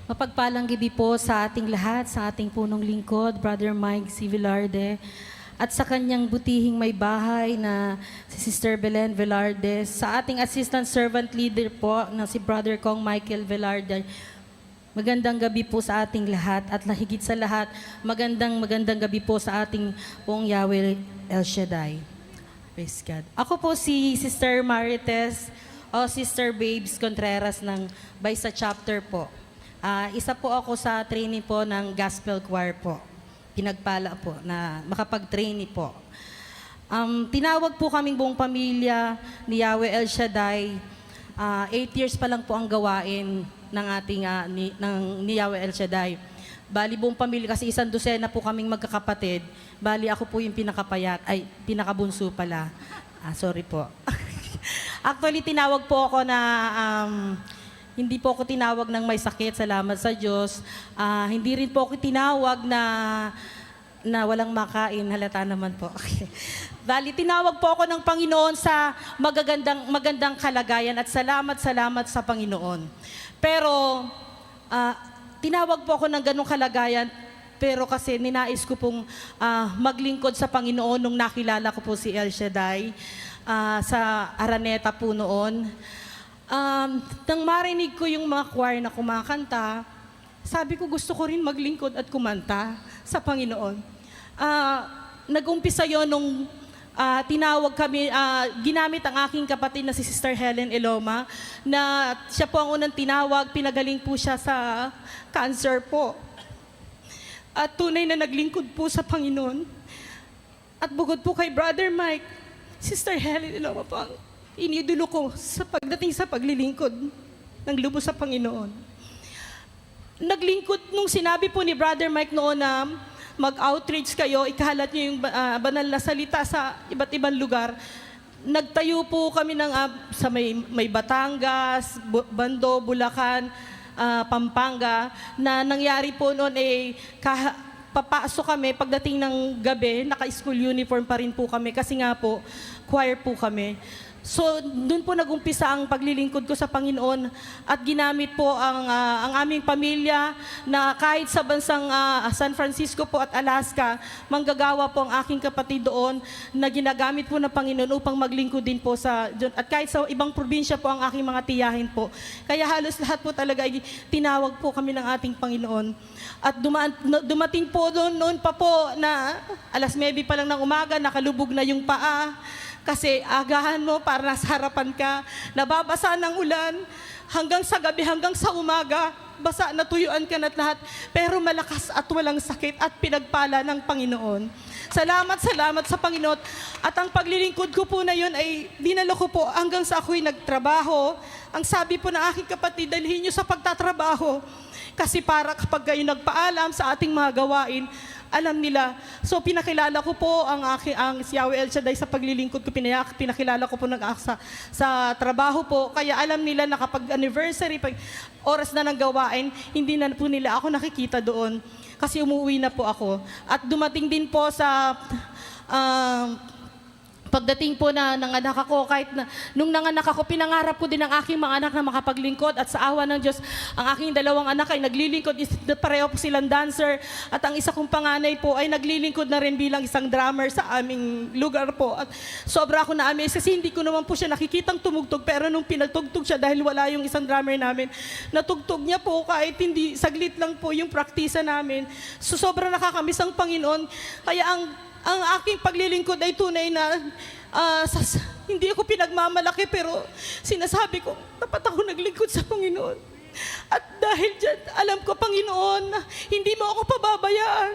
Mapagpalang gabi po sa ating lahat, sa ating punong lingkod, Brother Mike C. Velarde, at sa kanyang butihing may bahay na si Sister Belen Velarde, sa ating assistant servant leader po na si Brother Kong Michael Velarde. Magandang gabi po sa ating lahat at higit sa lahat, magandang gabi po sa ating pong Yahweh El Shaddai. Praise God. Ako po si Sister Marites o Sister Babes Contreras ng Baysa Chapter po. Isa po ako sa trainee po ng Gospel Choir po. Pinagpala po na makapag-trainee po. Tinawag po kaming buong pamilya ni Yahweh El Shaddai. 8 years pa lang po ang gawain ng ating ni Yahweh El Shaddai. Bali buong pamilya kasi 100 po kaming magkakapatid. Bali ako po yung pinakabunso pala. Sorry po. Actually tinawag po ako na hindi po ako tinawag ng may sakit, salamat sa Diyos. Hindi rin po ako tinawag na walang makain, halata naman po. Bali, tinawag po ako ng Panginoon sa magandang kalagayan at salamat sa Panginoon. Pero, tinawag po ako ng ganong kalagayan, pero kasi ninais ko pong maglingkod sa Panginoon nung nakilala ko po si El Shaddai sa Araneta po noon. Nang marinig ko yung mga choir na kumakanta, sabi ko gusto ko rin maglingkod at kumanta sa Panginoon. Nag-umpisa yun nung tinawag kami, ginamit ang aking kapatid na si Sister Helen Eloma, na siya po ang unang tinawag, pinagaling po siya sa cancer po. At tunay na naglingkod po sa Panginoon. At bukod po kay Brother Mike, Sister Helen Eloma po ang inidulo ko sa pagdating sa paglilingkod ng lubos sa Panginoon. Naglingkod nung sinabi po ni Brother Mike noon na mag-outreach kayo, ikahalat niyo yung banal na salita sa iba't ibang lugar. Nagtayo po kami sa may Batangas, Bando, Bulacan, Pampanga, na nangyari po noon papasok kami, pagdating ng gabi, naka-school uniform pa rin po kami kasi nga po, choir po kami. So, doon po nag-umpisa ang paglilingkod ko sa Panginoon at ginamit po ang aming pamilya na kahit sa bansang San Francisco po at Alaska, manggagawa po ang aking kapatid doon na ginagamit po ng Panginoon upang maglingkod din po at kahit sa ibang probinsya po ang aking mga tiyahin po. Kaya halos lahat po talaga ay tinawag po kami ng ating Panginoon. At dumating po noon pa po na 9:00 pa lang ng umaga, nakalubog na yung paa. Kasi agahan mo para nasa harapan ka, nababasa ng ulan, hanggang sa gabi, hanggang sa umaga, basa, natuyuan ka na't lahat, pero malakas at walang sakit at pinagpala ng Panginoon. Salamat sa Panginoon. At ang paglilingkod ko po na yun ay dinalo ko po hanggang sa ako'y nagtrabaho. Ang sabi po ng aking kapatid, dalhin niyo sa pagtatrabaho. Kasi para kapag kayo nagpaalam sa ating mga gawain, alam nila. So pinakilala ko po si Yahweh El Shaddai sa paglilingkod ko, pinakilala ko po sa trabaho po. Kaya alam nila na kapag anniversary, pag oras na ng gawain, hindi na po nila ako nakikita doon. Kasi umuwi na po ako. At dumating din po sa pagdating po ng anak ako, kahit na nung nanganak ako, pinangarap ko din ang aking mga anak na makapaglingkod at sa awa ng Diyos, ang aking 2 anak ay naglilingkod, pareho po silang dancer at ang isa kong panganay po ay naglilingkod na rin bilang isang drummer sa aming lugar po. At sobra ako na-amaze kasi hindi ko naman po siya nakikitang tumugtog, pero nung pinagtugtog siya dahil wala yung isang drummer namin, natugtog niya po kahit hindi, saglit lang po yung praktisa namin. So sobra nakakamiss ang Panginoon. Kaya ang aking paglilingkod ay tunay na hindi ako pinagmamalaki, pero sinasabi ko, dapat ako naglingkod sa Panginoon. At dahil dyan, alam ko, Panginoon, hindi mo ako pababayaan.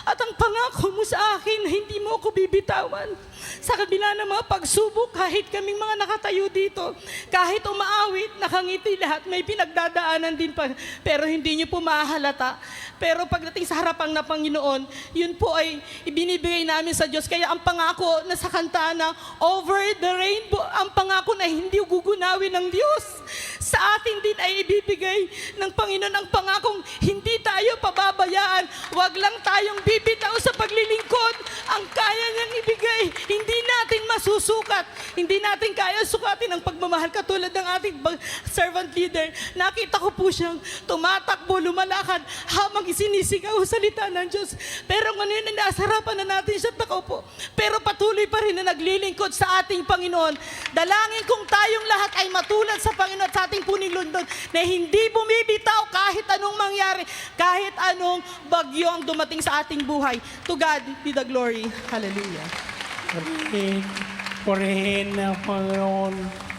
At ang pangako mo sa akin, hindi mo ako bibitawan. Sa kabila ng mga pagsubok, kahit kaming mga nakatayo dito, kahit umaawit, nakangiti lahat, may pinagdadaanan din pa, pero hindi niyo po mahalata. Pero pagdating sa harapang na Panginoon, yun po ay ibinibigay namin sa Diyos. Kaya ang pangako na sa kanta na over the rainbow, ang pangako na hindi gugunawin ng Diyos, sa atin din ay ibibigay ng Panginoon ang pangakong hindi tayo pababayaan. Huwag lang tayong bibitaw sa paglilingkod. Ang kaya niyang ibigay, hindi natin masusukat. Hindi natin kaya sukatin ang pagmamahal katulad ng ating servant leader. Nakita ko po siyang tumatakbo, lumalakad, habang isinisigaw ang salita ng Diyos. Pero ngayon, nasa harapan na natin siya nakaupo. Pero patuloy pa rin na naglilingkod sa ating Panginoon. Dalangin kung tayong lahat ay matulad sa Panginoon at sa ating puning lundod na hindi bumibitaw kahit anong mangyari, kahit anong bagyo ang dumating sa ating buhay. To God be the glory. Hallelujah. Purihin ng Panginoon